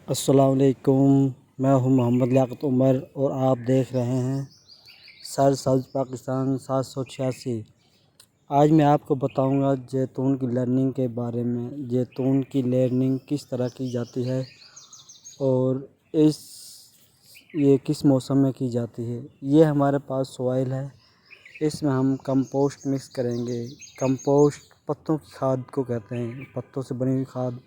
السلام علیکم، میں ہوں محمد لیاقت عمر اور آپ دیکھ رہے ہیں سر سبز پاکستان 786۔ آج میں آپ کو بتاؤں گا زیتون کی لرننگ کے بارے میں، زیتون کی لرننگ کس طرح کی جاتی ہے اور یہ کس موسم میں کی جاتی ہے۔ یہ ہمارے پاس سوائل ہے، اس میں ہم کمپوسٹ مکس کریں گے۔ کمپوسٹ پتوں کی کھاد کو کہتے ہیں، پتوں سے بنی ہوئی کھاد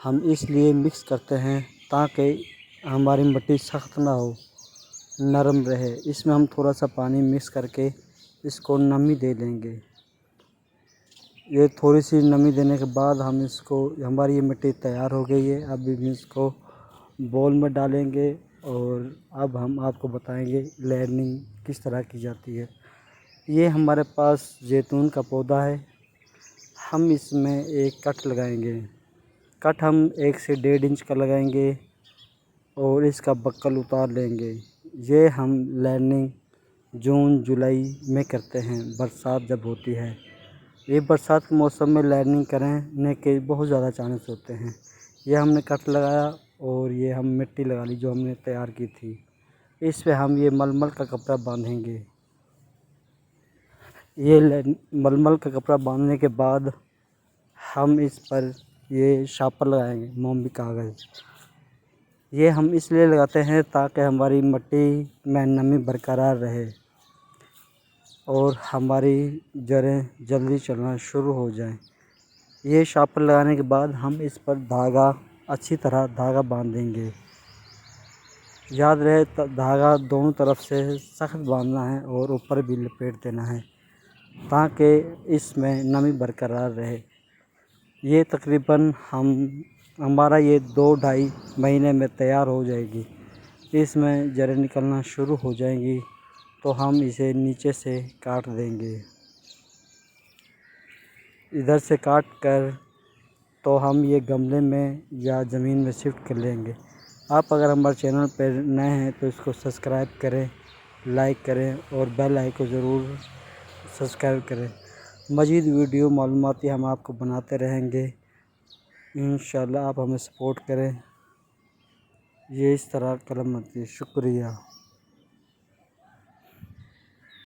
ہم اس لیے مکس کرتے ہیں تاکہ ہماری مٹی سخت نہ ہو، نرم رہے۔ اس میں ہم تھوڑا سا پانی مکس کر کے اس کو نمی دے لیں گے۔ یہ تھوڑی سی نمی دینے کے بعد ہماری یہ مٹی تیار ہو گئی ہے۔ اب ہم اس کو بول میں ڈالیں گے اور اب ہم آپ کو بتائیں گے لرننگ کس طرح کی جاتی ہے۔ یہ ہمارے پاس زیتون کا پودا ہے، ہم اس میں ایک کٹ لگائیں گے۔ کٹ ہم 1 سے 1.5 انچ کا لگائیں گے اور اس کا بکل اتار لیں گے۔ یہ ہم لرننگ جون جولائی میں کرتے ہیں، برسات جب ہوتی ہے۔ یہ برسات کے موسم میں لرننگ کرنے کے بہت زیادہ چانس ہوتے ہیں۔ یہ ہم نے کٹ لگایا اور یہ ہم مٹی لگا لی جو ہم نے تیار کی تھی۔ اس پہ ہم یہ ململ کا کپڑا باندھیں گے۔ یہ ململ کا کپڑا باندھنے کے بعد ہم اس پر یہ شاپر لگائیں گے، مومی کاغذ۔ یہ ہم اس لیے لگاتے ہیں تاکہ ہماری مٹی میں نمی برقرار رہے اور ہماری جڑیں جلدی چلنا شروع ہو جائیں۔ یہ شاپر لگانے کے بعد ہم اس پر اچھی طرح دھاگا باندھ دیں گے۔ یاد رہے دھاگا دونوں طرف سے سخت باندھنا ہے اور اوپر بھی لپیٹ دینا ہے تاکہ اس میں نمی برقرار رہے۔ یہ تقریباً ہمارا یہ 2-2.5 مہینے میں تیار ہو جائے گی۔ اس میں جڑیں نکلنا شروع ہو جائیں گی تو ہم اسے نیچے سے کاٹ دیں گے۔ ادھر سے کاٹ کر تو ہم یہ گملے میں یا زمین میں شفٹ کر لیں گے۔ آپ اگر ہمارے چینل پر نئے ہیں تو اس کو سبسکرائب کریں، لائک کریں اور بیل آئیکن کو ضرور سبسکرائب کریں۔ مزید ویڈیو معلوماتی ہم آپ کو بناتے رہیں گے۔ انشاءاللہ آپ ہمیں سپورٹ کریں۔ یہ اس طرح قلم آتی ہے۔ شکریہ۔